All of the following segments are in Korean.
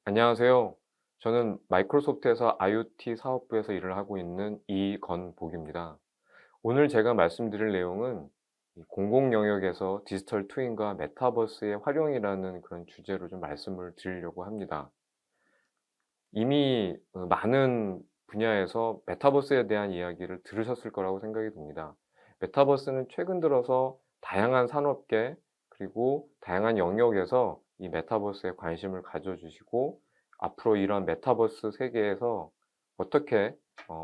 안녕하세요. 저는 마이크로소프트에서 IoT 사업부에서 일을 하고 있는 이건복입니다. 오늘 제가 말씀드릴 내용은 이 공공 영역에서 디지털 트윈과 메타버스의 활용이라는 그런 주제로 좀 말씀을 드리려고 합니다. 이미 많은 분야에서 메타버스에 대한 이야기를 들으셨을 거라고 생각이 듭니다. 메타버스는 최근 들어서 다양한 산업계 그리고 다양한 영역에서 이 메타버스에 관심을 가져주시고 앞으로 이런 메타버스 세계에서 어떻게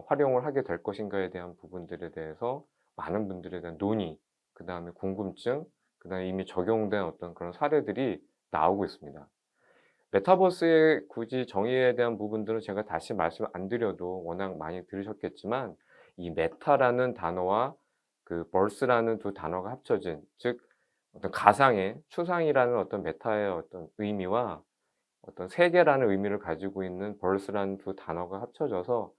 활용을 하게 될 것인가에 대한 부분들에 대해서 많은 분들에 대한 논의, 그다음에 궁금증, 그다음에 이미 적용된 어떤 그런 사례들이 나오고 있습니다. 메타버스의 굳이 정의에 대한 부분들은 제가 다시 말씀 안 드려도 워낙 많이 들으셨겠지만 이 메타라는 단어와 그 벌스라는 두 단어가 합쳐진, 즉 어떤 가상의 추상이라는 어떤 메타의 어떤 의미와 어떤 세계라는 의미를 가지고 있는 벌스라는 두 단어가 합쳐져서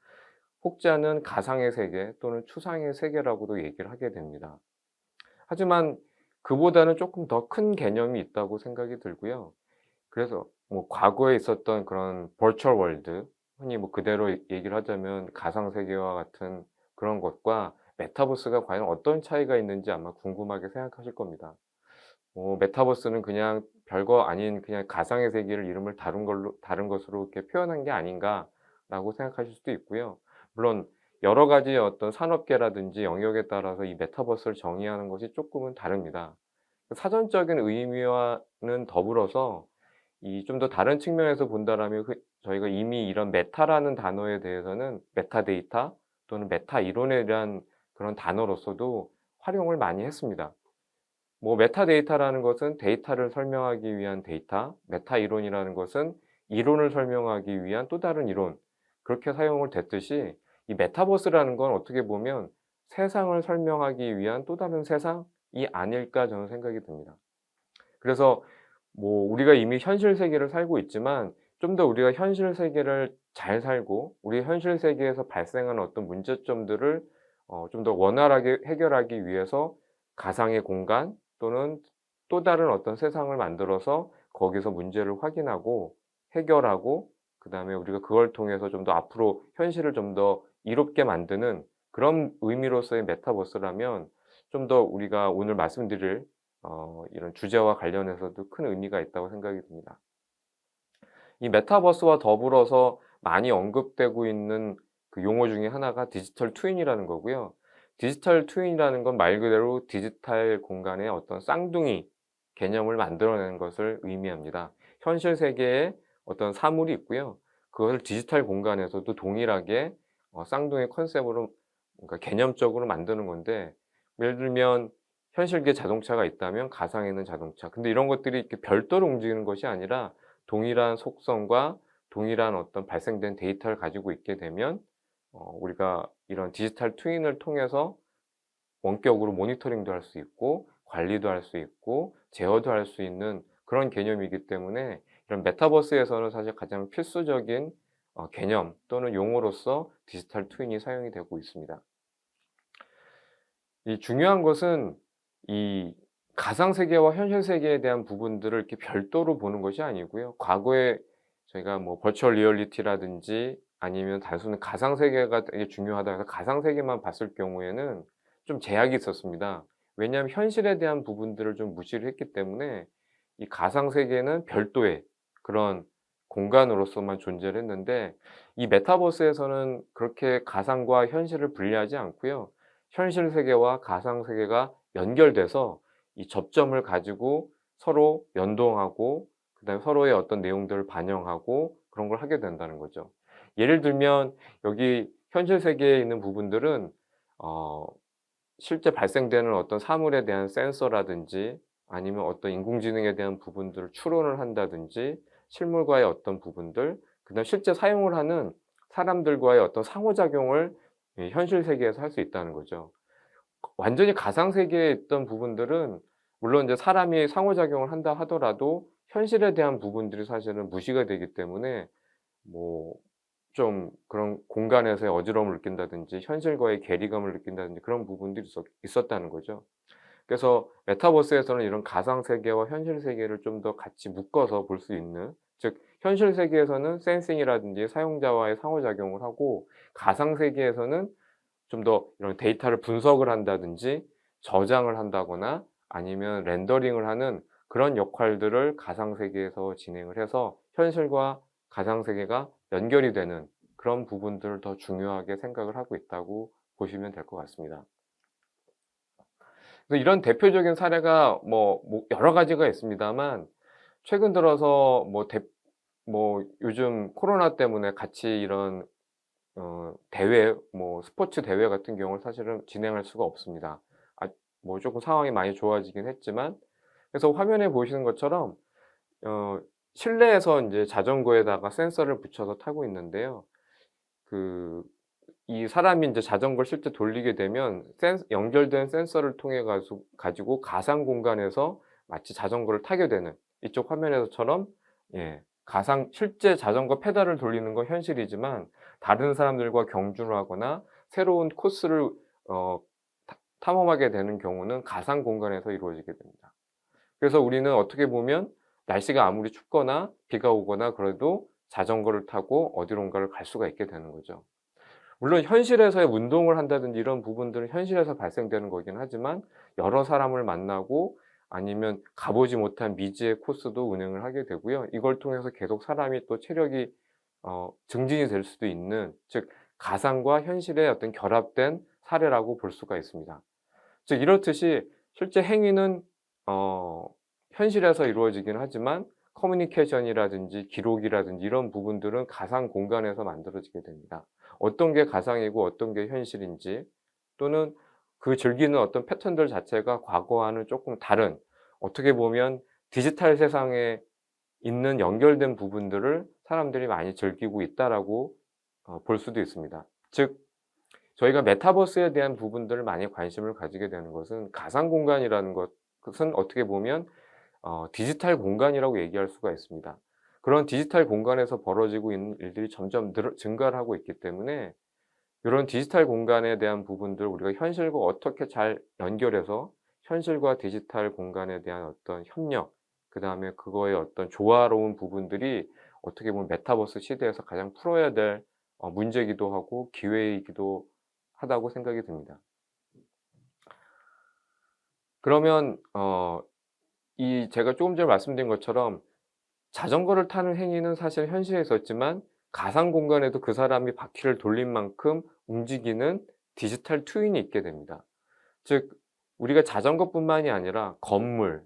혹자는 가상의 세계 또는 추상의 세계라고도 얘기를 하게 됩니다. 하지만 그보다는 쪼끔 더 큰 개념이 있다고 생각이 들고요. 그래서 뭐 과거에 있었던 그런 버추얼 월드, 흔히 뭐 그대로 얘기를 하자면 가상 세계와 같은 그런 것과 메타버스가 과연 어떤 차이가 있는지 아마 궁금하게 생각하실 겁니다. 메타버스는 그냥 별거 아닌 그냥 가상의 세계를 이름을 다른 것으로 이렇게 표현한 게 아닌가라고 생각하실 수도 있고요. 물론 여러 가지의 어떤 산업계라든지 영역에 따라서 이 메타버스를 정의하는 것이 쪼끔은 다릅니다. 그 사전적인 의미와는 더불어서 이 좀 더 다른 측면에서 본다라면 저희가 이미 이런 메타라는 단어에 대해서는 메타데이터 또는 메타 이론에 대한 그런 단어로서도 활용을 많이 했습니다. 뭐 메타데이터라는 것은 데이터를 설명하기 위한 데이터, 메타 이론이라는 것은 이론을 설명하기 위한 또 다른 이론, 그렇게 사용을 됐듯이 이 메타버스라는 건 어떻게 보면 '세상을 설명하기 위한 또 다른 세상이 아닐까.' 저는 생각이 듭니다. 그래서 뭐 우리가 이미 현실 세계를 살고 있지만 좀 더 우리가 현실 세계를 잘 살고 우리 현실 세계에서 발생하는 어떤 문제점들을 좀 더 원활하게 해결하기 위해서 가상의 공간 또는 또 다른 어떤 세상을 만들어서 거기서 문제를 확인하고 해결하고, 그다음에 우리가 그걸 통해서 좀 더 앞으로 현실을 좀 더 이롭게 만드는 그런 의미로서의 메타버스라면 좀 더 우리가 오늘 말씀드릴 이런 주제와 관련해서도 큰 의미가 있다고 생각이 듭니다. 이 메타버스와 더불어서 많이 언급되고 있는 그 용어 중에 하나가 디지털 트윈이라는 거고요. 디지털 트윈이라는 건 말 그대로 디지털 공간의 어떤 쌍둥이 개념을 만들어내는 것을 의미합니다. 현실 세계에 어떤 사물이 있고요. 그것을 디지털 공간에서도 동일하게 쌍둥이 컨셉으로, 그러니까 개념적으로 만드는 건데, 예를 들면 현실계 자동차가 있다면 가상에는 자동차. 근데 이런 것들이 이렇게 별도로 움직이는 것이 아니라 동일한 속성과 동일한 어떤 발생된 데이터를 가지고 있게 되면 우리가 이런 디지털 트윈을 통해서 원격으로 모니터링도 할 수 있고 관리도 할 수 있고 제어도 할 수 있는 그런 개념이기 때문에 이런 메타버스에서는 사실 가장 필수적인 개념 또는 용어로서 디지털 트윈이 사용이 되고 있습니다. 이 중요한 것은 이 가상 세계와 현실 세계에 대한 부분들을 이렇게 별도로 보는 것이 아니고요. 과거에 저희가 뭐 버추얼 리얼리티라든지 아니면 단순히 가상 세계가 되게 중요하다 해서 가상 세계만 봤을 경우에는 좀 제약이 있었습니다. 왜냐하면 현실에 대한 부분들을 좀 무시를 했기 때문에 이 가상 세계는 별도의 그런 공간으로서만 존재를 했는데, 이 메타버스에서는 그렇게 가상과 현실을 분리하지 않고요. 현실 세계와 가상 세계가 연결돼서 이 접점을 가지고 서로 연동하고 그다음에 서로의 어떤 내용들을 반영하고 그런 걸 하게 된다는 거죠. 예를 들면 여기 현실 세계에 있는 부분들은 어 실제 발생되는 어떤 사물에 대한 센서라든지 아니면 어떤 인공지능에 대한 부분들을 추론을 한다든지 실물과의 어떤 부분들, 그다음에 실제 사용을 하는 사람들과의 어떤 상호작용을 이 현실 세계에서 할 수 있다는 거죠. 완전히 가상 세계에 있던 부분들은 물론 이제 사람이 상호작용을 한다 하더라도 현실에 대한 부분들이 사실은 무시가 되기 때문에 뭐 좀 그런 공간에서의 어지러움을 느낀다든지 현실과의 괴리감을 느낀다든지 그런 부분들이 있었다는 거죠. 그래서 메타버스에서는 이런 가상 세계와 현실 세계를 좀 더 같이 묶어서 볼 수 있는, 즉 현실 세계에서는 센싱이라든지 사용자와의 상호작용을 하고, 가상 세계에서는 좀 더 이런 데이터를 분석을 한다든지 저장을 한다거나 아니면 렌더링을 하는 그런 역할들을 가상 세계에서 진행을 해서 현실과 가상 세계가 연결이 되는 그런 부분들을 더 중요하게 생각을 하고 있다고 보시면 될 것 같습니다. 그래서 이런 대표적인 사례가 뭐 여러 가지가 있습니다만, 최근 들어서 뭐 요즘 코로나 때문에 같이 이런 대회, 뭐 스포츠 대회 같은 경우는 사실은 진행할 수가 없습니다. 뭐 쪼끔 상황이 많이 좋아지긴 했지만, 그래서 화면에 보시는 것처럼 어 실내에서 인제 자전거에다가 센서를 붙여서 타고 있는데요. 그 이 사람이 인제 자전거를 실제 돌리게 되면 연결된 센서를 통해 가지고 가상 공간에서 마치 자전거를 타게 되는, 이쪽 화면에서처럼, 예, 가상 실제 자전거 페달을 돌리는 건 현실이지만 다른 사람들과 경주를 하거나 새로운 코스를 어 탐험하게 되는 경우는 가상 공간에서 이루어지게 됩니다. 그래서 우리는 어떻게 보면 날씨가 아무리 춥거나 비가 오거나 그래도 자전거를 타고 어디론가를 갈 수가 있게 되는 거죠. 물론 현실에서의 운동을 한다든지 이런 부분들은 현실에서 발생되는 거긴 하지만, 여러 사람을 만나고 아니면 가 보지 못한 미지의 코스도 운행을 하게 되고요. 이걸 통해서 계속 사람이 또 체력이 증진이 될 수도 있는, 즉 가상과 현실의 어떤 결합된 사례라고 볼 수가 있습니다. 즉 이렇듯이 실제 행위는 어 현실에서 이루어지긴 하지만 커뮤니케이션이라든지 기록이라든지 이런 부분들은 가상 공간에서 만들어지게 됩니다. 어떤 게 가상이고 어떤 게 현실인지, 또는 그 즐기는 어떤 패턴들 자체가 과거와는 쪼끔 다른, 어떻게 보면 디지털 세상에 있는 연결된 부분들을 사람들이 많이 즐기고 있다라고 볼 수도 있습니다. 즉 저희가 메타버스에 대한 부분들을 많이 관심을 가지게 되는 것은, 가상 공간이라는 것은 어떻게 보면 디지털 공간이라고 얘기할 수가 있습니다. 그런 디지털 공간에서 벌어지고 있는 일들이 점점 증가를 하고 있기 때문에, 이런 디지털 공간에 대한 부분들 우리가 현실과 어떻게 잘 연결해서 현실과 디지털 공간에 대한 어떤 협력, 그다음에 그거의 어떤 조화로운 부분들이 어떻게 보면 메타버스 시대에서 가장 풀어야 될 문제이기도 하고 기회이기도 하다고 생각이 듭니다. 그러면 제가 조금 전에 말씀드린 것처럼 자전거를 타는 행위는 사실 현실에 있었지만 가상 공간에도 그 사람이 바퀴를 돌린 만큼 움직이는 디지털 트윈이 있게 됩니다. 즉 우리가 자전거뿐만이 아니라 건물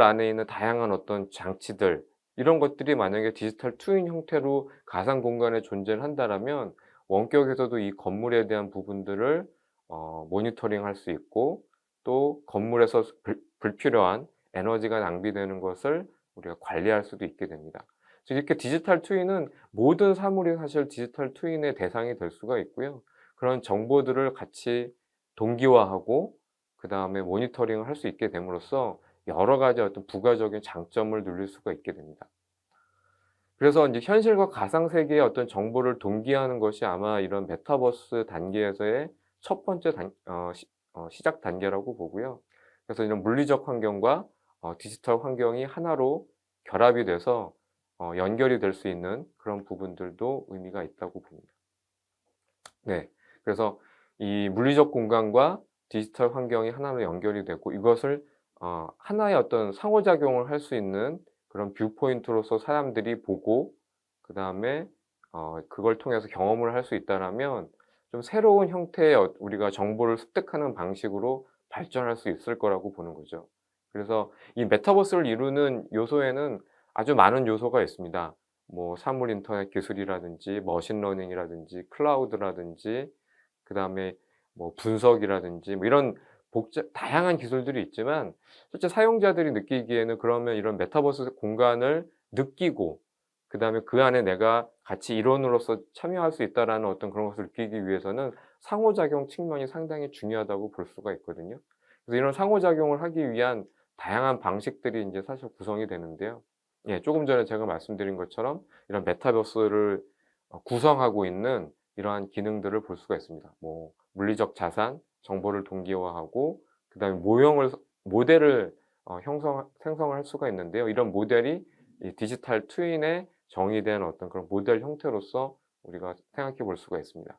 안에 있는 다양한 어떤 장치들, 이런 것들이 만약에 디지털 트윈 형태로 가상 공간에 존재를 한다라면 원격에서도 이 건물에 대한 부분들을 모니터링할 수 있고, 또 건물에서 불필요한 에너지가 낭비되는 것을 우리가 관리할 수도 있게 됩니다. 즉 이렇게 디지털 트윈은 모든 사물이 사실 디지털 트윈의 대상이 될 수가 있고요. 그런 정보들을 같이 동기화하고 그다음에 모니터링을 할 수 있게 됨으로써 여러 가지 어떤 부가적인 장점을 누릴 수가 있게 됩니다. 그래서 인제 현실과 가상 세계의 어떤 정보를 동기화하는 것이 아마 이런 메타버스 단계에서의 첫 번째 시작 단계라고 보고요. 그래서 이런 물리적 환경과 디지털 환경이 하나로 결합이 돼서 연결이 될 수 있는 그런 부분들도 의미가 있다고 봅니다. 네. 그래서 이 물리적 공간과 디지털 환경이 하나로 연결이 되고, 이것을 하나의 어떤 상호작용을 할 수 있는 그런 뷰 포인트로서 사람들이 보고 그다음에 그걸 통해서 경험을 할 수 있다라면 좀 새로운 형태의 우리가 정보를 습득하는 방식으로 발전할 수 있을 거라고 보는 거죠. 그래서 이 메타버스를 이루는 요소에는 아주 많은 요소가 있습니다. 뭐 사물 인터넷 기술이라든지 머신러닝이라든지 클라우드라든지 그다음에 뭐 분석이라든지 뭐 이런 다양한 기술들이 있지만, 실제 사용자들이 느끼기에는 그러면 이런 메타버스 공간을 느끼고 그다음에 그 안에 내가 같이 일원으로서 참여할 수 있다라는 어떤 그런 것을 느끼기 위해서는 상호작용 측면이 상당히 중요하다고 볼 수가 있거든요. 그래서 이런 상호작용을 하기 위한 다양한 방식들이 인제 사실 구성이 되는데요. 예, 조금 전에 제가 말씀드린 것처럼 이런 메타버스를 구성하고 있는 이러한 기능들을 볼 수가 있습니다. 뭐 물리적 자산, 정보를 동기화하고 그다음에 모델을 생성을 할 수가 있는데요. 이런 모델이 이 디지털 트윈의 정의된 어떤 그런 모델 형태로서 우리가 생각해 볼 수가 있습니다.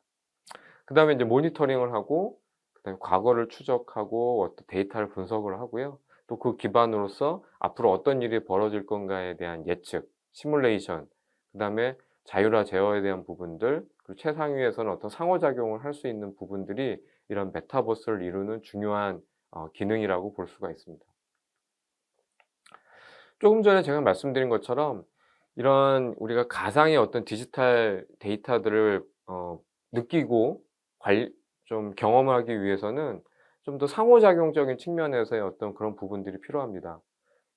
그다음에 이제 모니터링을 하고 그다음에 과거를 추적하고 어떤 데이터를 분석을 하고요. 또 그 기반으로서 앞으로 어떤 일이 벌어질 건가에 대한 예측, 시뮬레이션, 그다음에 자율화 제어에 대한 부분들, 그리고 최상위에서는 어떤 상호작용을 할 수 있는 부분들이 이런 메타버스를 이루는 중요한 기능이라고 볼 수가 있습니다. 조금 전에 제가 말씀드린 것처럼 이런 우리가 가상의 어떤 디지털 데이터들을 느끼고 관 좀 경험하기 위해서는 좀 더 상호작용적인 측면에서의 어떤 그런 부분들이 필요합니다.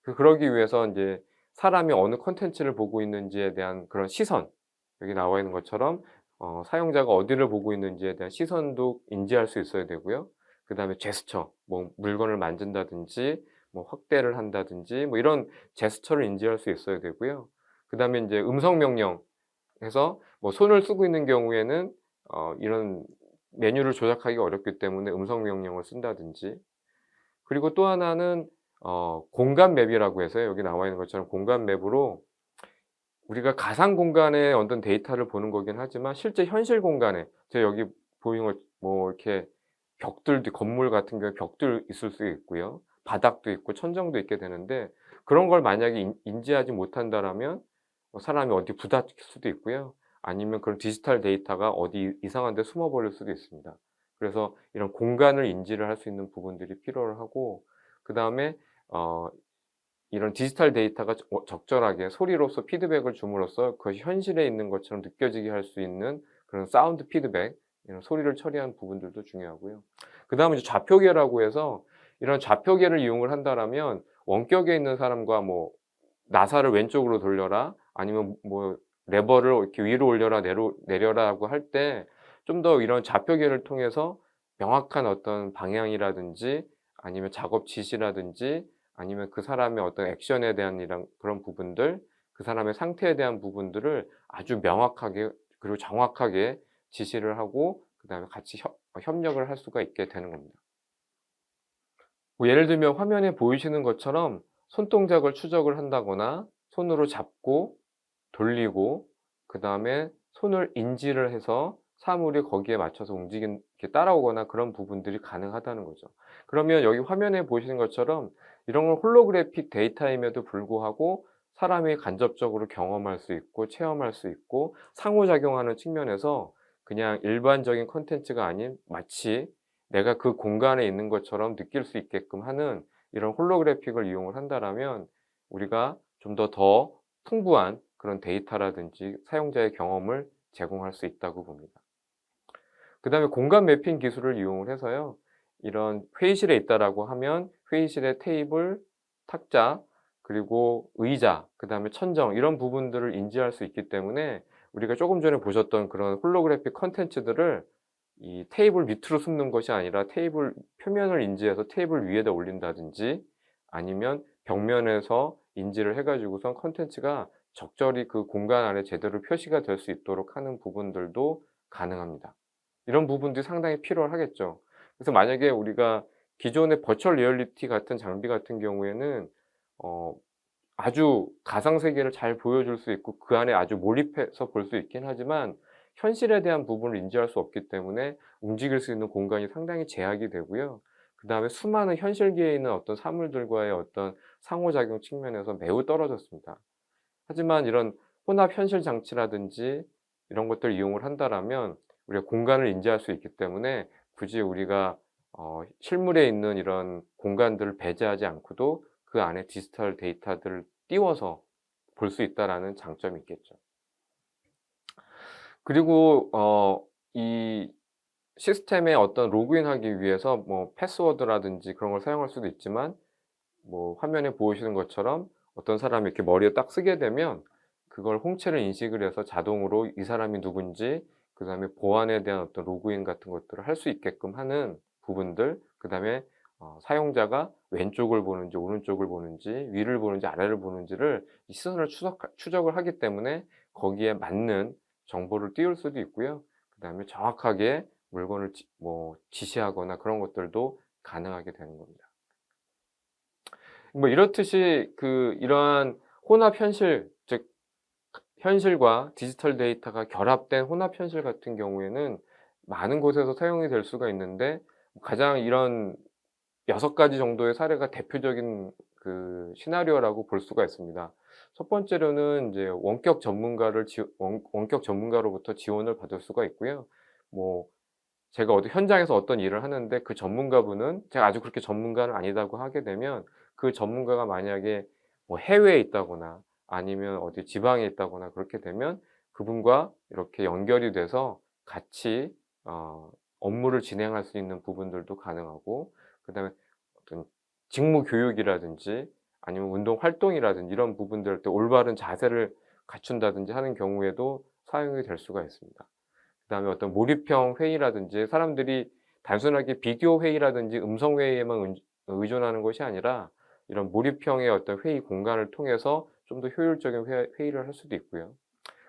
그러기 위해서 인제 사람이 어느 콘텐츠를 보고 있는지에 대한 그런 시선, 여기 나와 있는 것처럼 사용자가 어디를 보고 있는지에 대한 시선도 인지할 수 있어야 되고요. 그다음에 제스처, 뭐 물건을 만진다든지 뭐 확대를 한다든지 뭐 이런 제스처를 인지할 수 있어야 되고요. 그다음에 인제 음성 명령 해서 뭐 손을 쓰고 있는 경우에는 이런 메뉴를 조작하기가 어렵기 때문에 음성 명령을 쓴다든지, 그리고 또 하나는 공간 맵이라고 해서요. 여기 나와 있는 것처럼 공간 맵으로 우리가 가상 공간의 어떤 데이터를 보는 거긴 하지만 실제 현실 공간에 제가 여기 보이는 것 뭐 이렇게 벽들도 건물 같은 경우에 벽들 있을 수 있고요. 바닥도 있고 천정도 있게 되는데 그런 걸 만약에 인지하지 못한다라면 사람이 어디 부딪힐 수도 있고요. 아니면 그런 디지털 데이터가 어디 이상한 데 숨어 버릴 수도 있습니다. 그래서 이런 공간을 인지를 할 수 있는 부분들이 필요를 하고, 그다음에 어 이런 디지털 데이터가 적절하게 소리로서 피드백을 줌으로써 그것이 현실에 있는 것처럼 느껴지게 할 수 있는 그런 사운드 피드백, 이런 소리를 처리하는 부분들도 중요하고요. 그다음에 이제 좌표계라고 해서 이런 좌표계를 이용을 한다라면 원격에 있는 사람과 뭐 나사를 왼쪽으로 돌려라, 아니면 뭐 레버를 이렇게 위로 올려라 내려라고 할 때 좀 더 이런 좌표계를 통해서 명확한 어떤 방향이라든지 아니면 작업 지시라든지 아니면 그 사람의 어떤 액션에 대한 이런 그런 부분들, 그 사람의 상태에 대한 부분들을 아주 명확하게 그리고 정확하게 지시를 하고 그다음에 같이 협력을 할 수가 있게 되는 겁니다. 뭐 예를 들면 화면에 보이시는 것처럼 손동작을 추적을 한다거나 손으로 잡고 돌리고 그다음에 손을 인지를 해서 사물이 거기에 맞춰서 이렇게 따라오거나 그런 부분들이 가능하다는 거죠. 그러면 여기 화면에 보시는 것처럼 이런 건 홀로그래픽 데이터임에도 불구하고 사람이 간접적으로 경험할 수 있고 체험할 수 있고 상호작용하는 측면에서 그냥 일반적인 콘텐츠가 아닌 마치 내가 그 공간에 있는 것처럼 느낄 수 있게끔 하는 이런 홀로그래픽을 이용을 한다라면 우리가 좀 더 풍부한 그런 데이터라든지 사용자의 경험을 제공할 수 있다고 봅니다. 그다음에 공간 매핑 기술을 이용을 해서요. 이런 회의실에 있다라고 하면 회의실의 테이블, 탁자, 그리고 의자, 그다음에 천정 이런 부분들을 인지할 수 있기 때문에 우리가 조금 전에 보셨던 그런 홀로그래픽 콘텐츠들을 이 테이블 밑으로 숨는 것이 아니라 테이블 표면을 인지해서 테이블 위에다 올린다든지 아니면 벽면에서 인지를 해 가지고선 콘텐츠가 적절히 그 공간 안에 제대로 표시가 될 수 있도록 하는 부분들도 가능합니다. 이런 부분들이 상당히 필요하겠죠. 그래서 만약에 우리가 기존의 버추얼 리얼리티 같은 장비 같은 경우에는 어 아주 가상 세계를 잘 보여줄 수 있고 그 안에 아주 몰입해서 볼 수 있긴 하지만 현실에 대한 부분을 인지할 수 없기 때문에 움직일 수 있는 공간이 상당히 제약이 되고요. 그다음에 수많은 현실계에 있는 어떤 사물들과의 어떤 상호작용 측면에서 매우 떨어졌습니다. 하지만 이런 혼합 현실 장치라든지 이런 것들을 이용을 한다라면 우리가 공간을 인지할 수 있기 때문에 굳이 우리가 실물에 있는 이런 공간들을 배제하지 않고도 그 안에 디지털 데이터들을 띄워서 볼 수 있다라는 장점이 있겠죠. 그리고 이 시스템에 어떤 로그인하기 위해서 뭐 패스워드라든지 그런 걸 사용할 수도 있지만 뭐 화면에 보이시는 것처럼 어떤 사람이 이렇게 머리에 딱 쓰게 되면 그걸 홍채를 인식을 해서 자동으로 이 사람이 누군지 그다음에 보안에 대한 어떤 로그인 같은 것들을 할 수 있게끔 하는 부분들, 그다음에 사용자가 왼쪽을 보는지 오른쪽을 보는지 위를 보는지 아래를 보는지를 이 시선을 추적을 하기 때문에 거기에 맞는 정보를 띄울 수도 있고요. 그다음에 정확하게 물건을 지시하거나 그런 것들도 가능하게 되는 겁니다. 뭐 이렇듯이 이러한 혼합 현실 즉 현실과 디지털 데이터가 결합된 혼합 현실 같은 경우에는 많은 곳에서 사용이 될 수가 있는데, 가장 이런 6 가지 정도의 사례가 대표적인 그 시나리오라고 볼 수가 있습니다. 첫 번째로는 이제 원격 전문가로부터 지원을 받을 수가 있고요. 뭐 제가 현장에서 어떤 일을 하는데 그 전문가분은 제가 아주 그렇게 전문가는 아니다고 하게 되면, 그 전문가가 만약에 뭐 해외에 있다거나 아니면 어디 지방에 있다거나 그렇게 되면 그분과 이렇게 연결이 돼서 같이 어 업무를 진행할 수 있는 부분들도 가능하고, 그다음에 어떤 직무 교육이라든지 아니면 운동 활동이라든지 이런 부분들 때 올바른 자세를 갖춘다든지 하는 경우에도 사용이 될 수가 있습니다. 그다음에 어떤 몰입형 회의라든지, 사람들이 단순하게 비디오 회의라든지 음성 회의에만 의존하는 것이 아니라 이런 몰입형의 어떤 회의 공간을 통해서 좀 더 효율적인 회의를 할 수도 있고요.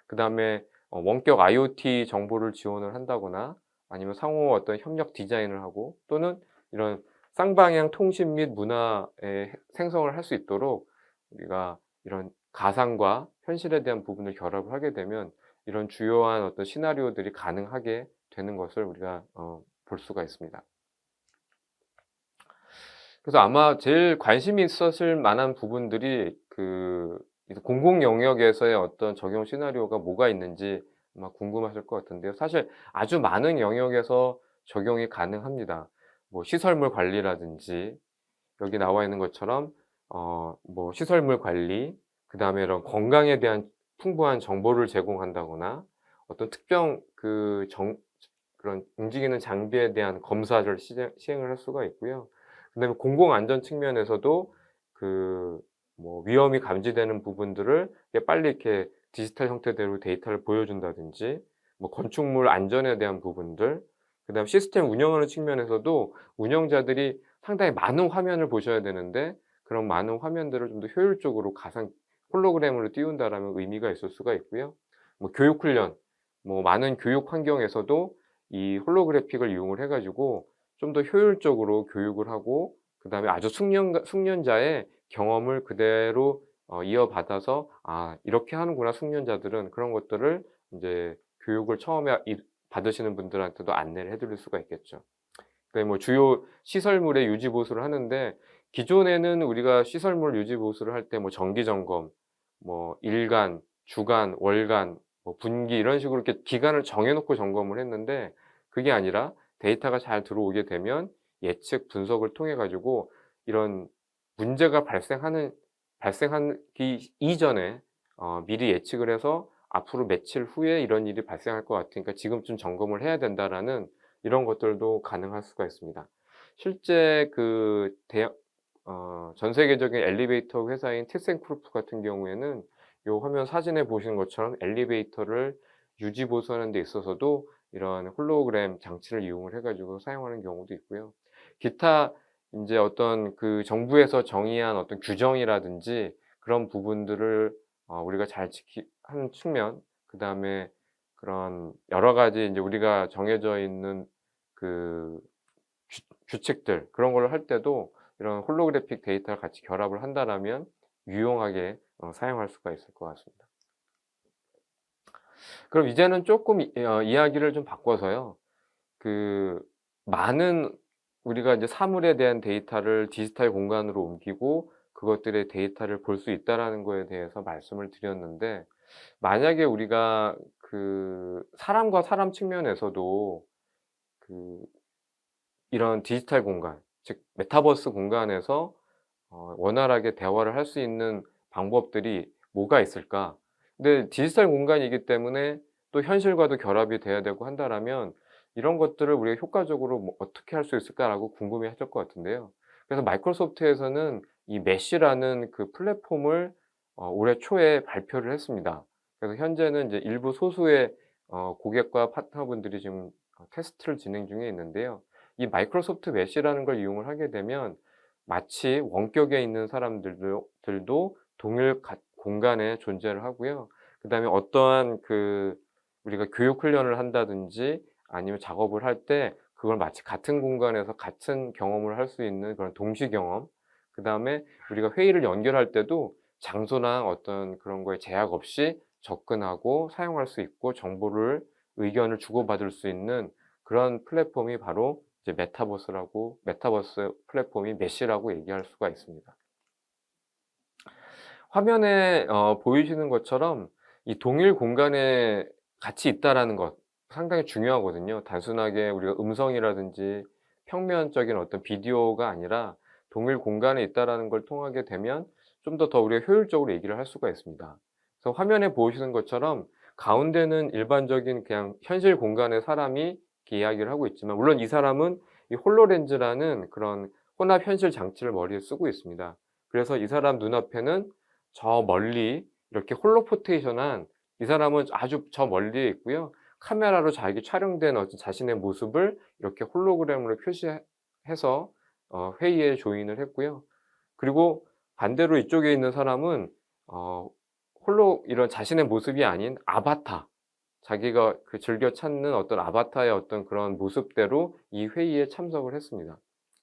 그다음에 원격 IoT 정보를 지원을 한다거나 아니면 상호 어떤 협력 디자인을 하고, 또는 이런 쌍방향 통신 및 문화의 생성을 할 수 있도록 우리가 이런 가상과 현실에 대한 부분을 결합을 하게 되면 이런 주요한 어떤 시나리오들이 가능하게 되는 것을 우리가 볼 수가 있습니다. 그래서 아마 제일 관심이 있으실 만한 부분들이 이제 공공 영역에서의 어떤 적용 시나리오가 뭐가 있는지 아마 궁금하실 것 같은데요. 사실 아주 많은 영역에서 적용이 가능합니다. 뭐 시설물 관리라든지, 여기 나와 있는 것처럼 뭐 시설물 관리, 그다음에 이런 건강에 대한 풍부한 정보를 제공한다거나, 어떤 특정 그런 움직이는 장비에 대한 검사를 시행을 할 수가 있고요. 그다음에 공공 안전 측면에서도 뭐 위험이 감지되는 부분들을 빨리 이렇게 디지털 형태대로 데이터를 보여준다든지, 뭐 건축물 안전에 대한 부분들, 그다음 시스템 운영하는 측면에서도 운영자들이 상당히 많은 화면을 보셔야 되는데, 그런 많은 화면들을 좀 더 효율적으로 가상 홀로그램으로 띄운다라는 의미가 있을 수가 있고요. 뭐 교육 훈련, 뭐 많은 교육 환경에서도 이 홀로그래픽을 이용을 해 가지고 좀 더 효율적으로 교육을 하고, 그다음에 아주 숙련자의 경험을 그대로 이어받아서 '아 이렇게 하는구나 숙련자들은.' 그런 것들을 인제 교육을 처음에 받으시는 분들한테도 안내를 해 드릴 수가 있겠죠. 그다음에 뭐 주요 시설물의 유지 보수를 하는데, 기존에는 우리가 시설물 유지 보수를 할 때 뭐 정기 점검, 뭐 일간, 주간, 월간, 뭐 분기 이런 식으로 이렇게 기간을 정해 놓고 점검을 했는데, 그게 아니라 데이터가 잘 들어오게 되면 예측 분석을 통해 가지고 이런 문제가 발생하기 이전에 미리 예측을 해서 '앞으로 며칠 후에 이런 일이 발생할 것 같으니까 지금쯤 점검을 해야 된다.'라는 이런 것들도 가능할 수가 있습니다. 실제 전 세계적인 엘리베이터 회사인 티센크루프 같은 경우에는 요 화면 사진에 보시는 것처럼 엘리베이터를 유지 보수하는 데 있어서도 이런 홀로그램 장치를 이용을 해 가지고 사용하는 경우도 있고요. 기타 인제 어떤 정부에서 정의한 어떤 규정이라든지 그런 부분들을 우리가 잘 하는 측면, 그다음에 그런 여러 가지 인제 우리가 정해져 있는 그 규칙들, 그런 걸 할 때도 이런 홀로그래픽 데이터를 같이 결합을 한다라면 유용하게 사용할 수가 있을 것 같습니다. 그럼 이제는 쪼끔 이야기를 좀 바꿔서요. 그 많은 우리가 이제 사물에 대한 데이터를 디지털 공간으로 옮기고 그것들의 데이터를 볼 수 있다라는 거에 대해서 말씀을 드렸는데, 만약에 우리가 사람과 사람 측면에서도 그 이런 디지털 공간, 즉 메타버스 공간에서 원활하게 대화를 할 수 있는 방법들이 뭐가 있을까? 근데 디지털 공간이기 때문에 또 현실과도 결합이 돼야 되고 한다라면 이런 것들을 우리가 효과적으로 뭐 '어떻게 할 수 있을까?'라고 궁금해하실 것 같은데요. 그래서 마이크로소프트에서는 이 메쉬라는 플랫폼을 올해 초에 발표를 했습니다. 그래서 현재는 이제 일부 소수의 고객과 파트너분들이 지금 테스트를 진행 중에 있는데요. 이 마이크로소프트 메쉬라는 걸 이용을 하게 되면 마치 원격에 있는 사람들도 동일 공간에 존재를 하고요. 그다음에 어떠한 우리가 교육 훈련을 한다든지 아니면 작업을 할 때 그걸 마치 같은 공간에서 같은 경험을 할 수 있는 그런 동시 경험, 그다음에 우리가 회의를 연결할 때도 장소나 어떤 그런 거에 제약 없이 접근하고 사용할 수 있고 정보를 의견을 주고받을 수 있는 그런 플랫폼이 바로 이제 메타버스 플랫폼이 메시라고 얘기할 수가 있습니다. 화면에 보이시는 것처럼 이 동일 공간에 같이 있다라는 것 상당히 중요하거든요. 단순하게 우리가 음성이라든지 평면적인 어떤 비디오가 아니라 동일 공간에 있다라는 걸 통하게 되면 좀 더 우리가 효율적으로 얘기를 할 수가 있습니다. 그래서 화면에 보이시는 것처럼 가운데는 일반적인 그냥 현실 공간의 사람이 이렇게 이야기를 하고 있지만, 물론 이 사람은 이 홀로렌즈라는 그런 혼합 현실 장치를 머리에 쓰고 있습니다. 그래서 이 사람 눈앞에는 저 멀리 이렇게 홀로포테이션한, 이 사람은 아주 저 멀리에 있고요. 카메라로 자기 촬영된 어떤 자신의 모습을 이렇게 홀로그램으로 표시해서 회의에 조인을 했고요. 그리고 반대로 이쪽에 있는 사람은 어 이런 자신의 모습이 아닌 아바타, 자기가 즐겨 찾는 어떤 아바타의 어떤 그런 모습대로 이 회의에 참석을 했습니다.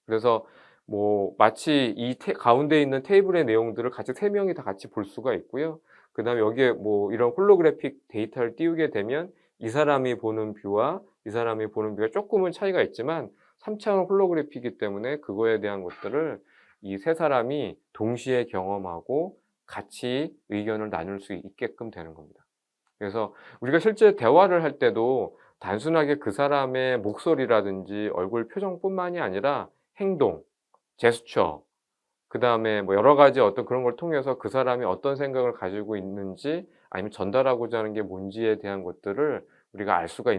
그래서 뭐 마치 이 가운데 있는 테이블의 내용들을 같이 세 명이 다 같이 볼 수가 있고요. 그다음에 여기에 뭐 이런 홀로그래픽 데이터를 띄우게 되면 이 사람이 보는 뷰와 이 사람이 보는 뷰가 쪼끔은 차이가 있지만 3 차원 홀로그래픽이기 때문에 그거에 대한 것들을 이 세 사람이 동시에 경험하고 같이 의견을 나눌 수 있게끔 되는 겁니다. 그래서 우리가 실제 대화를 할 때도 단순하게 그 사람의 목소리라든지 얼굴 표정뿐만이 아니라 행동, 제스처, 그다음에 뭐 여러 가지 어떤 그런 걸 통해서 그 사람이 어떤 생각을 가지고 있는지, 아니면 전달하고자 하는 게 뭔지에 대한 것들을 우리가 알 수가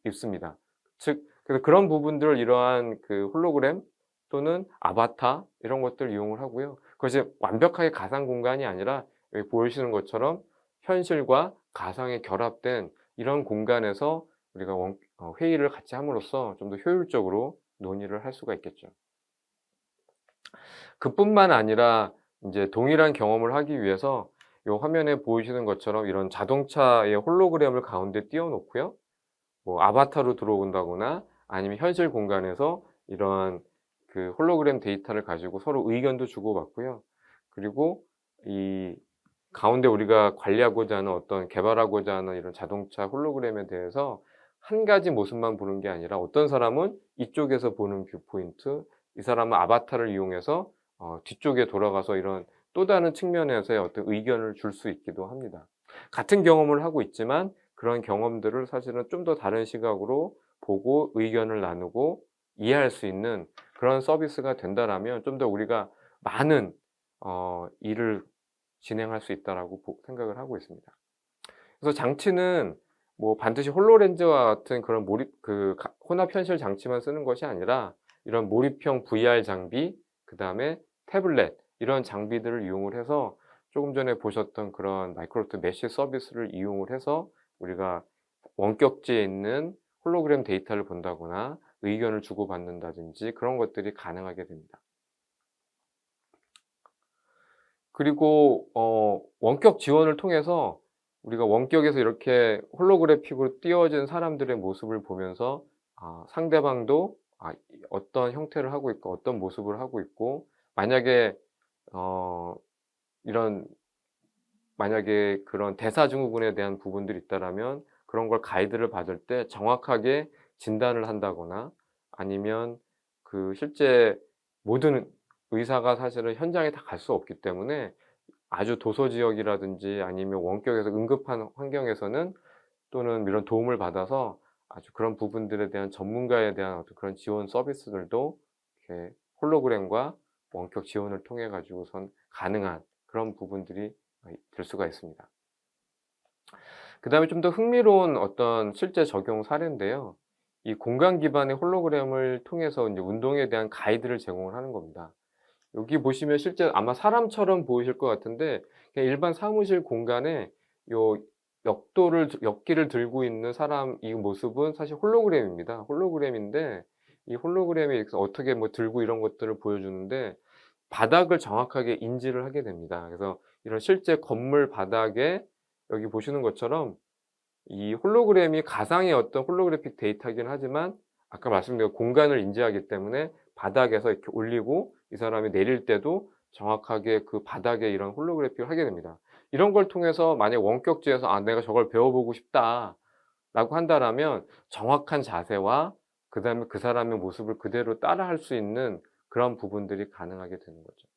있습니다. 즉 그래서 그런 부분들을 이러한 그 홀로그램 또는 아바타 이런 것들을 이용을 하고요. 그것이 완벽하게 가상 공간이 아니라 여기 보이시는 것처럼 현실과 가상이 결합된 이런 공간에서 우리가 회의를 같이 함으로써 좀 더 효율적으로 논의를 할 수가 있겠죠. 그뿐만 아니라 인제 동일한 경험을 하기 위해서 요 화면에 보이시는 것처럼 이런 자동차의 홀로그램을 가운데 띄워 놓고요. 뭐 아바타로 들어온다거나 아니면 현실 공간에서 이러한 그 홀로그램 데이터를 가지고 서로 의견도 주고받고요. 그리고 이 가운데 우리가 관리하고자 하는 어떤 개발하고자 하는 이런 자동차 홀로그램에 대해서 한 가지 모습만 보는 게 아니라 어떤 사람은 이쪽에서 보는 뷰 포인트, 이 사람은 아바타를 이용해서 뒤쪽에 돌아가서 이런 또 다른 측면에서의 어떤 의견을 줄 수 있기도 합니다. 같은 경험을 하고 있지만 그런 경험들을 사실은 좀 더 다른 시각으로 보고 의견을 나누고 이해할 수 있는 그런 서비스가 된다라면 좀 더 우리가 많은 일을 진행할 수 있다라고 생각을 하고 있습니다. 그래서 장치는 뭐 반드시 홀로렌즈와 같은 그런 혼합 현실 장치만 쓰는 것이 아니라 이런 몰입형 VR 장비, 그다음에 태블릿 이런 장비들을 이용을 해서 조금 전에 보셨던 그런 마이크로소프트 메시 서비스를 이용을 해서 우리가 원격지에 있는 홀로그램 데이터를 본다거나 의견을 주고받는다든지 그런 것들이 가능하게 됩니다. 그리고 원격 지원을 통해서 우리가 원격에서 이렇게 홀로그래픽으로 띄워진 사람들의 모습을 보면서 상대방도 어떤 형태를 하고 있고 어떤 모습을 하고 있고, 만약에 어 이런 만약에 그런 대사증후군에 대한 부분들이 있다라면 그런 걸 가이드를 받을 때 정확하게 진단을 한다거나, 아니면 실제 모든 의사가 사실은 현장에 다 갈 수 없기 때문에 아주 도서 지역이라든지 아니면 원격에서 응급한 환경에서는 또는 이런 도움을 받아서 아주 그런 부분들에 대한 전문가에 대한 어떤 그런 지원 서비스들도 이렇게 홀로그램과 원격 지원을 통해 가지고선 가능한 그런 부분들이 될 수가 있습니다. 그다음에 좀 더 흥미로운 어떤 실제 적용 사례인데요. 이 공간 기반의 홀로그램을 통해서 인제 운동에 대한 가이드를 제공을 하는 겁니다. 여기 보시면 실제 아마 사람처럼 보이실 것 같은데 그냥 일반 사무실 공간에 요 역기를 들고 있는 사람 이 모습은 사실 홀로그램입니다. 홀로그램인데 이 홀로그램이 그래서 어떻게 뭐 들고 이런 것들을 보여주는데 바닥을 정확하게 인지를 하게 됩니다. 그래서 이런 실제 건물 바닥에 여기 보시는 것처럼 이 홀로그램이 가상의 어떤 홀로그래픽 데이터이긴 하지만 아까 말씀드린 공간을 인지하기 때문에 바닥에서 이렇게 올리고 이 사람이 내릴 때도 정확하게 그 바닥에 이런 홀로그래픽을 하게 됩니다. 이런 걸 통해서 만약 원격지에서 '아 내가 저걸 배워보고 싶다.'라고 한다라면 정확한 자세와 그다음에 그 사람의 모습을 그대로 따라할 수 있는 그런 부분들이 가능하게 되는 거죠.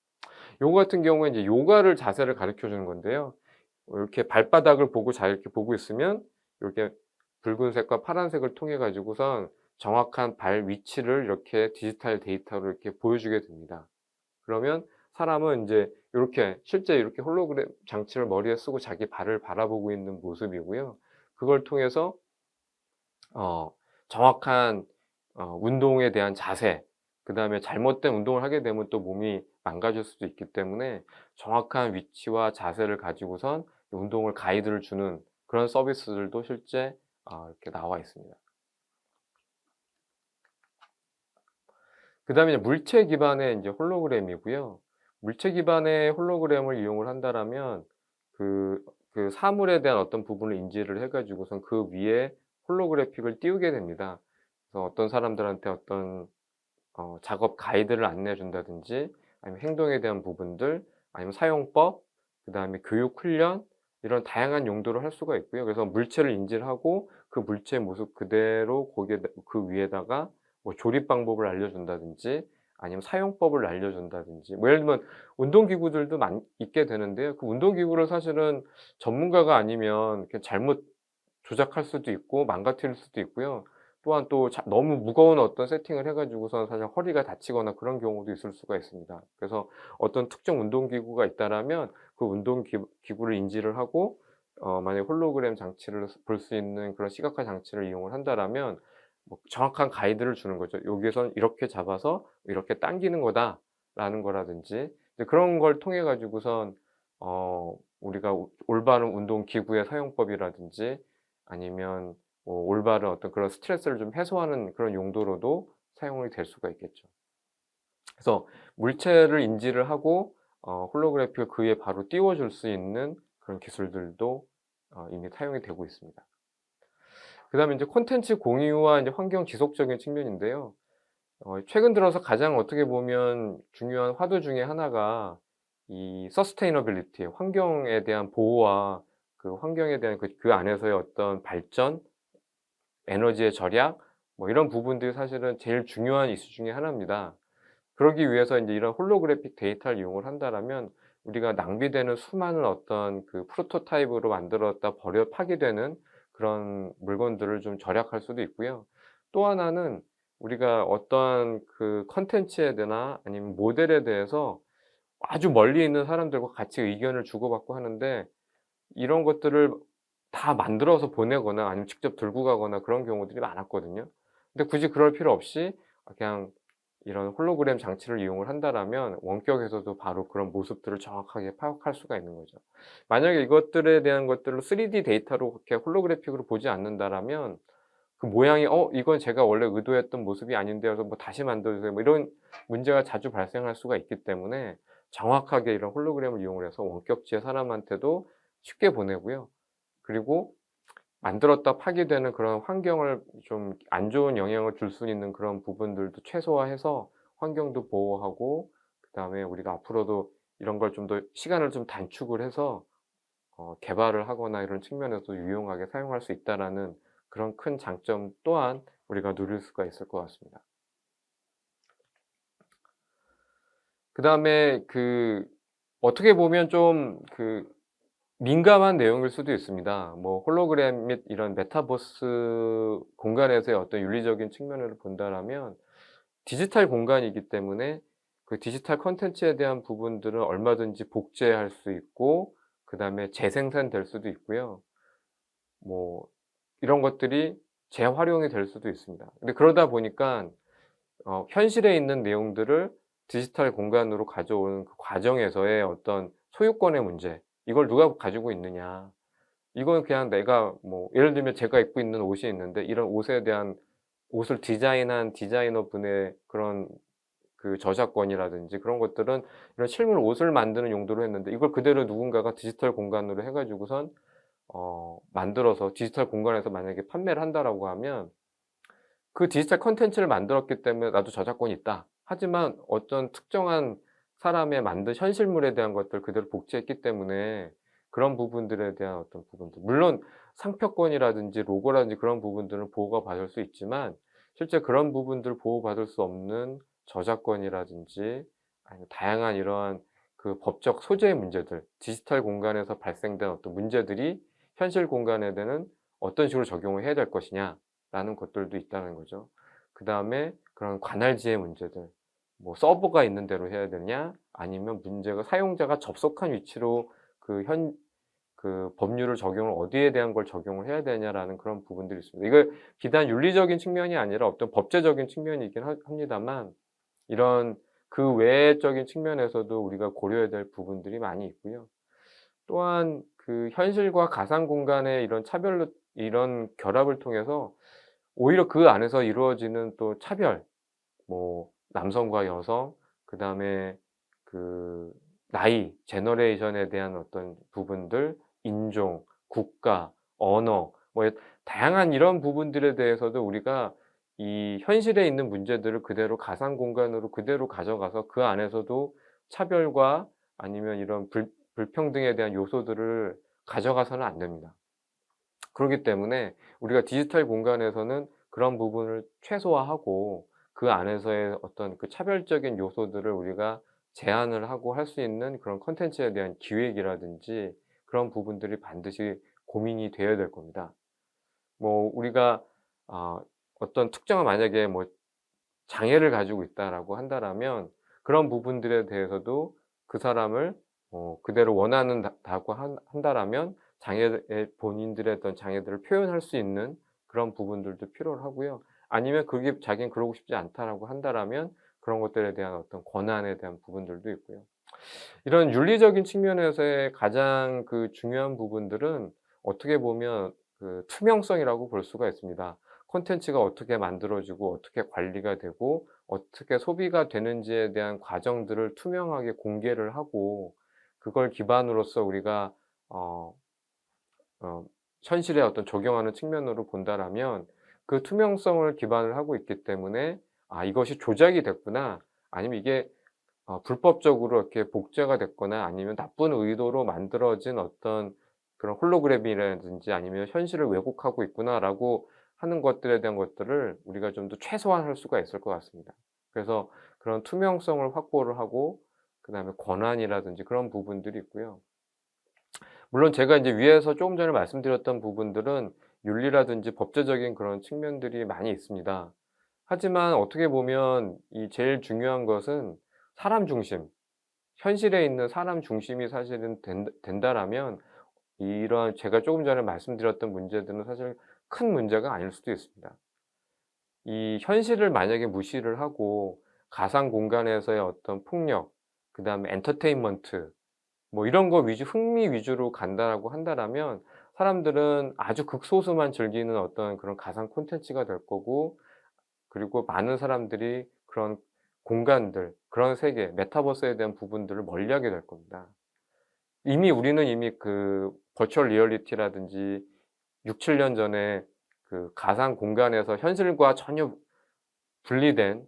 요거 같은 경우에 이제 요가를 자세를 가르쳐 주는 건데요. 이렇게 발바닥을 보고 자 이렇게 보고 있으면 요렇게 붉은색과 파란색을 통해 가지고선 정확한 발 위치를 이렇게 디지털 데이터로 이렇게 보여주게 됩니다. 그러면 사람은 인제 요렇게 실제 이렇게 홀로그램 장치를 머리에 쓰고 자기 발을 바라보고 있는 모습이고요. 그걸 통해서 어 정확한 운동에 대한 자세, 그다음에 잘못된 운동을 하게 되면 또 몸이 망가질 수도 있기 때문에 정확한 위치와 자세를 가지고선 운동을 가이드를 주는 그런 서비스들도 실제 이렇게 나와 있습니다. 그다음에 이제 물체 기반의 인제 홀로그램이고요. 물체 기반의 홀로그램을 이용을 한다라면 그 사물에 대한 어떤 부분을 인지를 해 가지고선 그 위에 홀로그래픽을 띄우게 됩니다. 그래서 어떤 사람들한테 어떤 작업 가이드를 안내해 준다든지 아니면 행동에 대한 부분들 아니면 사용법 그다음에 교육 훈련 이런 다양한 용도로 할 수가 있고요. 그래서 물체를 인지를 하고 그 물체의 모습 그대로 거기에다 그 위에다가 뭐 조립 방법을 알려준다든지 아니면 사용법을 알려준다든지 뭐 예를 들면 운동기구들도 있게 되는데요. 그 운동기구를 사실은 전문가가 아니면 그냥 잘못 조작할 수도 있고 망가뜨릴 수도 있고요. 또한 또 너무 무거운 어떤 세팅을 해 가지고선 사실 허리가 다치거나 그런 경우도 있을 수가 있습니다. 그래서 어떤 특정 운동기구가 있다라면 그 기구를 인지를 하고 만약에 홀로그램 장치를 볼 수 있는 그런 시각화 장치를 이용을 한다라면 뭐 정확한 가이드를 주는 거죠. "여기선 이렇게 잡아서 이렇게 당기는 거다."라는 거라든지 이제 그런 걸 통해 가지고선 우리가 올바른 운동 기구의 사용법이라든지 아니면 뭐 올바른 어떤 그런 스트레스를 좀 해소하는 그런 용도로도 사용이 될 수가 있겠죠. 그래서 물체를 인지를 하고 홀로그래픽을 그 위에 바로 띄워 줄 수 있는 그런 기술들도 이미 사용이 되고 있습니다. 그다음에 인제 콘텐츠 공유와 인제 환경 지속적인 측면인데요. 최근 들어서 가장 어떻게 보면 중요한 화두 중에 하나가 이 서스테이너빌리티 환경에 대한 보호와 그 환경에 대한 그 안에서의 어떤 발전, 에너지의 절약 뭐 이런 부분들이 사실은 제일 중요한 이슈 중에 하나입니다. 그러기 위해서 인제 이런 홀로그래픽 데이터를 이용을 한다라면 우리가 낭비되는 수많은 어떤 그 프로토타입으로 만들었다 버려 파기되는 그런 물건들을 좀 절약할 수도 있고요. 또 하나는 우리가 어떠한 그 콘텐츠에 대나 아니면 모델에 대해서 아주 멀리 있는 사람들과 같이 의견을 주고받고 하는데 이런 것들을 다 만들어서 보내거나 아니면 직접 들고 가거나 그런 경우들이 많았거든요. 근데 굳이 그럴 필요 없이 그냥 이런 홀로그램 장치를 이용을 한다라면 원격에서도 바로 그런 모습들을 정확하게 파악할 수가 있는 거죠. 만약에 이것들에 대한 것들을 3D 데이터로 그렇게 홀로그래픽으로 보지 않는다라면 그 모양이 '어 이건 제가 원래 의도했던 모습이 아닌데.' 해서 뭐 "다시 만들어 주세요." 뭐 이런 문제가 자주 발생할 수가 있기 때문에 정확하게 이런 홀로그램을 이용을 해서 원격지의 사람한테도 쉽게 보내고요. 그리고 만들었다 파기되는 그런 환경을 좀 안 좋은 영향을 줄 수 있는 그런 부분들도 최소화해서 환경도 보호하고 그다음에 우리가 앞으로도 이런 걸 좀 더 시간을 좀 단축을 해서 개발을 하거나 이런 측면에서 유용하게 사용할 수 있다라는 그런 큰 장점 또한 우리가 누릴 수가 있을 것 같습니다. 그다음에 어떻게 보면 좀 민감한 내용일 수도 있습니다. 뭐 홀로그램 및 이런 메타버스 공간에서의 어떤 윤리적인 측면으로 본다라면 디지털 공간이기 때문에 그 디지털 콘텐츠에 대한 부분들은 얼마든지 복제할 수 있고 그다음에 재생산될 수도 있고요. 뭐 이런 것들이 재활용이 될 수도 있습니다. 근데 그러다 보니깐 현실에 있는 내용들을 디지털 공간으로 가져오는 그 과정에서의 어떤 소유권의 문제, 이걸 누가 가지고 있느냐. 이건 그냥 내가 뭐 예를 들면 제가 입고 있는 옷이 있는데 이런 옷에 대한 옷을 디자인한 디자이너분의 그런 그 저작권이라든지 그런 것들은 이런 실물 옷을 만드는 용도로 했는데 이걸 그대로 누군가가 디지털 공간으로 해 가지고선 만들어서 디지털 공간에서 만약에 판매를 한다라고 하면 그 디지털 콘텐츠를 만들었기 때문에 나도 저작권이 있다. 하지만 어떤 특정한 사람의 만든 현실물에 대한 것들 그대로 복제했기 때문에 그런 부분들에 대한 어떤 부분들, 물론 상표권이라든지 로고라든지 그런 부분들은 보호가 받을 수 있지만 실제 그런 부분들을 보호받을 수 없는 저작권이라든지 아니면 다양한 이러한 그 법적 소재의 문제들, 디지털 공간에서 발생된 어떤 문제들이 현실 공간에는 어떤 식으로 적용을 해야 될 것이냐라는 것들도 있다는 거죠. 그다음에 그런 관할지의 문제들, 뭐 서버가 있는 대로 해야 되냐 아니면 문제가 사용자가 접속한 위치로 그 법률을 적용을 어디에 대한 걸 적용을 해야 되냐라는 그런 부분들이 있습니다. 이걸 비단 윤리적인 측면이 아니라 어떤 법제적인 측면이긴 합니다만 이런 그 외적인 측면에서도 우리가 고려해야 될 부분들이 많이 있고요. 또한 그 현실과 가상 공간의 이런 차별로 이런 결합을 통해서 오히려 그 안에서 이루어지는 또 차별, 뭐 남성과 여성, 그다음에 그 나이, 제너레이션에 대한 어떤 부분들, 인종, 국가, 언어, 뭐 다양한 이런 부분들에 대해서도 우리가 이 현실에 있는 문제들을 그대로 가상 공간으로 그대로 가져가서 그 안에서도 차별과 아니면 이런 불평등에 대한 요소들을 가져가서는 안 됩니다. 그러기 때문에 우리가 디지털 공간에서는 그런 부분을 최소화하고 그 안에서의 어떤 그 차별적인 요소들을 우리가 제한을 하고 할 수 있는 그런 콘텐츠에 대한 기획이라든지 그런 부분들이 반드시 고민이 되어야 될 겁니다. 뭐 우리가 아 어떤 특정한 만약에 뭐 장애를 가지고 있다라고 한다라면 그런 부분들에 대해서도 그 사람을 그대로 원하는 다고 한다라면 장애의 본인들의 어떤 장애들을 표현할 수 있는 그런 부분들도 필요로 하고요. 아니면 그게 자기는 그러고 싶지 않다라고 한다라면 그런 것들에 대한 어떤 권한에 대한 부분들도 있고요. 이런 윤리적인 측면에서의 가장 그 중요한 부분들은 어떻게 보면 그 투명성이라고 볼 수가 있습니다. 콘텐츠가 어떻게 만들어지고 어떻게 관리가 되고 어떻게 소비가 되는지에 대한 과정들을 투명하게 공개를 하고 그걸 기반으로서 우리가 어 어 현실에 어떤 적용하는 측면으로 본다라면 그 투명성을 기반을 하고 있기 때문에 '아 이것이 조작이 됐구나.' 아니면 이게 불법적으로 이렇게 복제가 됐거나 아니면 나쁜 의도로 만들어진 어떤 그런 홀로그램이라든지 아니면 '현실을 왜곡하고 있구나.'라고 하는 것들에 대한 것들을 우리가 좀 더 최소화할 수가 있을 것 같습니다. 그래서 그런 투명성을 확보를 하고 그다음에 권한이라든지 그런 부분들이 있고요. 물론 제가 인제 위에서 쪼금 전에 말씀드렸던 부분들은 윤리라든지 법제적인 그런 측면들이 많이 있습니다. 하지만 어떻게 보면 이 제일 중요한 것은 사람 중심, 현실에 있는 사람 중심이 사실은 된다라면 이러한 제가 조금 전에 말씀드렸던 문제들은 사실 큰 문제가 아닐 수도 있습니다. 이 현실을 만약에 무시를 하고 가상 공간에서의 어떤 폭력, 그다음에 엔터테인먼트 뭐 이런 거 위주 흥미 위주로 간다라고 한다라면 사람들은 아주 극소수만 즐기는 어떤 그런 가상 콘텐츠가 될 거고 그리고 많은 사람들이 그런 공간들, 그런 세계, 메타버스에 대한 부분들을 멀리하게 될 겁니다. 우리는 이미 그 버추얼 리얼리티라든지 6-7년 전에 그 가상 공간에서 현실과 전혀 분리된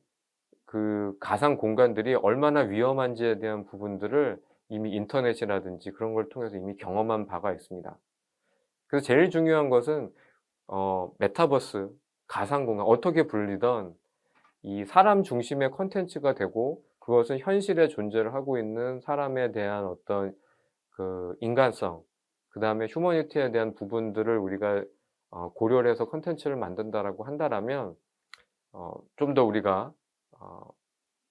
그 가상 공간들이 얼마나 위험한지에 대한 부분들을 이미 인터넷이라든지 그런 걸 통해서 이미 경험한 바가 있습니다. 그래서 제일 중요한 것은 메타버스, 가상 공간 어떻게 불리든 이 사람 중심의 콘텐츠가 되고 그것은 현실에 존재를 하고 있는 사람에 대한 어떤 그 인간성 그다음에 휴머니티에 대한 부분들을 우리가 고려를 해서 콘텐츠를 만든다라고 한다라면 좀 더 우리가 어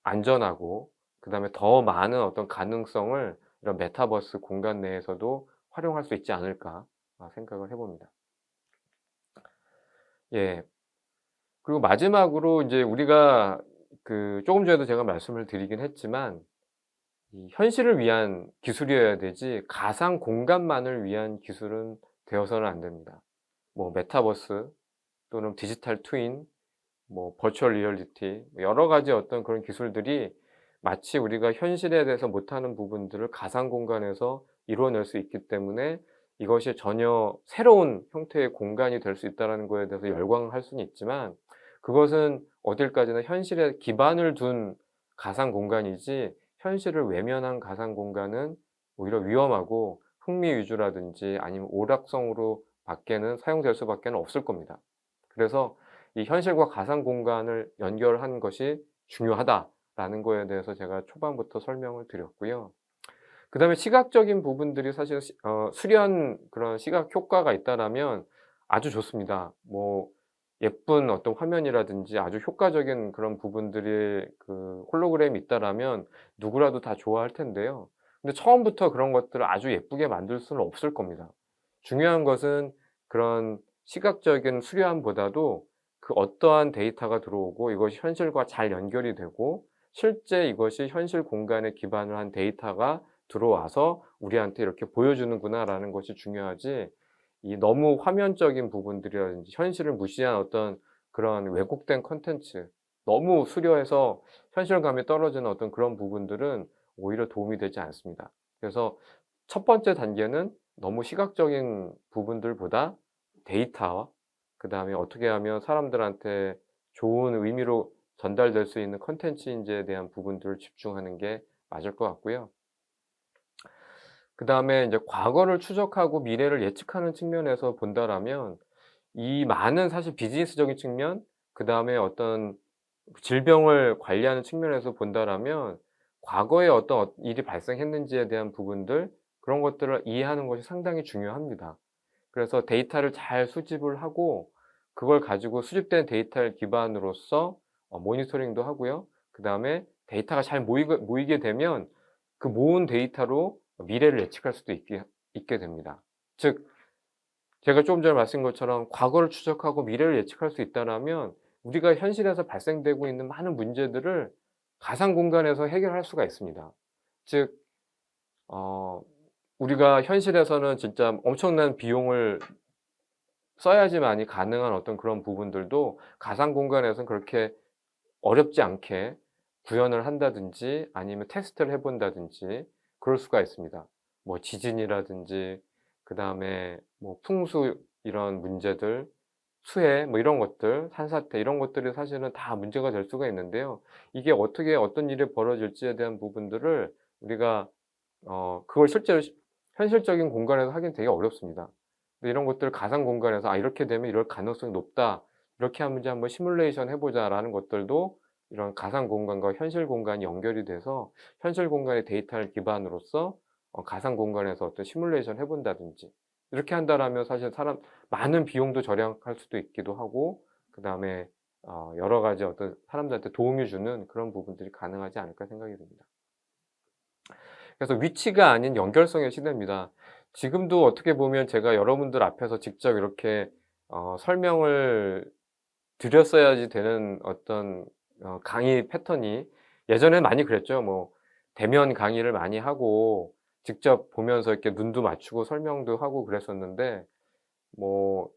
안전하고 그다음에 더 많은 어떤 가능성을 이런 메타버스 공간 내에서도 활용할 수 있지 않을까 생각을 해 봅니다. 예. 그리고 마지막으로 인제 우리가 그 쪼금 전에도 제가 말씀을 드리긴 했지만 이 현실을 위한 기술이어야 되지 가상 공간만을 위한 기술은 되어서는 안 됩니다. 뭐 메타버스 또는 디지털 트윈 뭐 버추얼 리얼리티 여러 가지 어떤 그런 기술들이 마치 우리가 현실에 대해서 못하는 부분들을 가상 공간에서 이루어낼 수 있기 때문에 이것이 전혀 새로운 형태의 공간이 될 수 있다라는 거에 대해서 열광을 할 수는 있지만 그것은 어딜까지나 현실에 기반을 둔 가상 공간이지 현실을 외면한 가상 공간은 오히려 위험하고 흥미 위주라든지 아니면 오락성으로 밖에는 사용될 수밖에 없을 겁니다. 그래서 이 현실과 가상 공간을 연결한 것이 중요하다라는 거에 대해서 제가 초반부터 설명을 드렸고요. 그다음에 시각적인 부분들이 사실 수련 그런 시각 효과가 있다라면 아주 좋습니다. 뭐 예쁜 어떤 화면이라든지 아주 효과적인 그런 부분들이 그 홀로그램이 있다라면 누구라도 다 좋아할 텐데요. 근데 처음부터 그런 것들을 아주 예쁘게 만들 수는 없을 겁니다. 중요한 것은 그런 시각적인 수려함보다도 그 어떠한 데이터가 들어오고 이것이 현실과 잘 연결이 되고 실제 이것이 현실 공간에 기반을 한 데이터가 들어와서 우리한테 이렇게 보여주는구나라는 것이 중요하지, 이 너무 화면적인 부분들이라든지 현실을 무시한 어떤 그런 왜곡된 콘텐츠, 너무 수려해서 현실감이 떨어지는 어떤 그런 부분들은 오히려 도움이 되지 않습니다. 그래서 첫 번째 단계는 너무 시각적인 부분들보다 데이터와 그다음에 어떻게 하면 사람들한테 좋은 의미로 전달될 수 있는 콘텐츠인지에 대한 부분들을 집중하는 게 맞을 것 같고요. 그다음에 인제 과거를 추적하고 미래를 예측하는 측면에서 본다라면 이 많은 사실 비즈니스적인 측면, 그다음에 어떤 질병을 관리하는 측면에서 본다라면 과거에 어떤 일이 발생했는지에 대한 부분들, 그런 것들을 이해하는 것이 상당히 중요합니다. 그래서 데이터를 잘 수집을 하고 그걸 가지고 수집된 데이터를 기반으로서 모니터링도 하고요. 그다음에 데이터가 잘 모이게 되면 그 모은 데이터로 미래를 예측할 수도 있게 됩니다. 즉 제가 조금 전에 말씀드린 것처럼 과거를 추적하고 미래를 예측할 수 있다라면 우리가 현실에서 발생되고 있는 많은 문제들을 가상 공간에서 해결할 수가 있습니다. 즉 어 우리가 현실에서는 진짜 엄청난 비용을 써야지만이 가능한 어떤 그런 부분들도 가상 공간에서는 그렇게 어렵지 않게 구현을 한다든지 아니면 테스트를 해 본다든지 그럴 수가 있습니다. 뭐 지진이라든지 그다음에 뭐 풍수 이런 문제들, 수해 뭐 이런 것들, 산사태 이런 것들이 사실은 다 문제가 될 수가 있는데요. 이게 어떻게 어떤 일이 벌어질지에 대한 부분들을 우리가 그걸 실제로 현실적인 공간에서 하기는 되게 어렵습니다. 근데 이런 것들을 가상 공간에서 '아 이렇게 되면 이럴 가능성이 높다. 이렇게 하면 이제 한번 시뮬레이션 해 보자.'라는 것들도 이런 가상 공간과 현실 공간이 연결이 돼서 현실 공간의 데이터를 기반으로서 가상 공간에서 어떤 시뮬레이션 해 본다든지 이렇게 한다라면 사실 많은 비용도 절약할 수도 있기도 하고 그다음에 여러 가지 어떤 사람들한테 도움을 주는 그런 부분들이 가능하지 않을까 생각이 듭니다. 그래서 위치가 아닌 연결성의 시대입니다. 지금도 어떻게 보면 제가 여러분들 앞에서 직접 이렇게 설명을 드렸어야지 되는 어떤 강의 패턴이 예전에는 많이 그랬죠. 뭐 대면 강의를 많이 하고 직접 보면서 이렇게 눈도 맞추고 설명도 하고 그랬었는데 뭐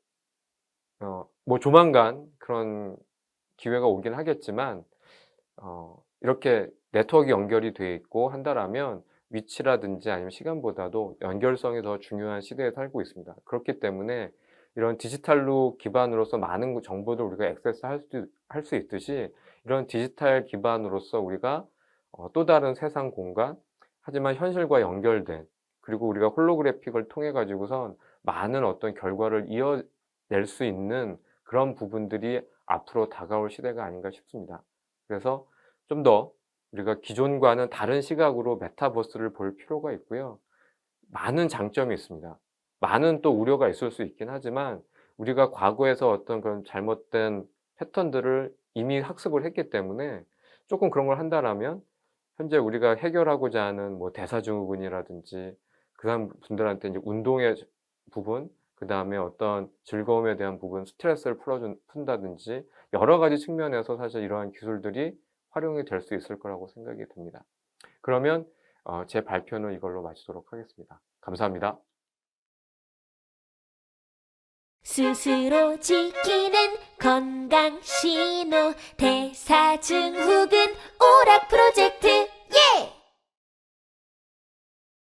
뭐 조만간 그런 기회가 오긴 하겠지만 이렇게 네트워크가 연결이 돼 있고 한다라면 위치라든지 아니면 시간보다도 연결성이 더 중요한 시대에 살고 있습니다. 그렇기 때문에 이런 디지털로 기반으로서 많은 정보를 우리가 할 수 있듯이 이런 디지털 기반으로서 우리가 또 다른 세상 공간, 하지만 현실과 연결된, 그리고 우리가 홀로그래픽을 통해 가지고선 많은 어떤 결과를 이어낼 수 있는 그런 부분들이 앞으로 다가올 시대가 아닌가 싶습니다. 그래서 좀 더 우리가 기존과는 다른 시각으로 메타버스를 볼 필요가 있고요. 많은 장점이 있습니다. 많은 또 우려가 있을 수 있긴 하지만 우리가 과거에서 어떤 그런 잘못된 패턴들을 이미 학습을 했기 때문에 쪼끔 그런 걸 한다라면 현재 우리가 해결하고자 하는 뭐 대사증후군이라든지 그런 분들한테 인제 운동의 부분, 그다음에 어떤 즐거움에 대한 부분, 스트레스를 푼다든지 여러 가지 측면에서 사실 이러한 기술들이 활용이 될 수 있을 거라고 생각이 듭니다. 그러면 제 발표는 이걸로 마치도록 하겠습니다. 감사합니다. 스스로 지키는 건강 신호 대사증후군 오락 프로젝트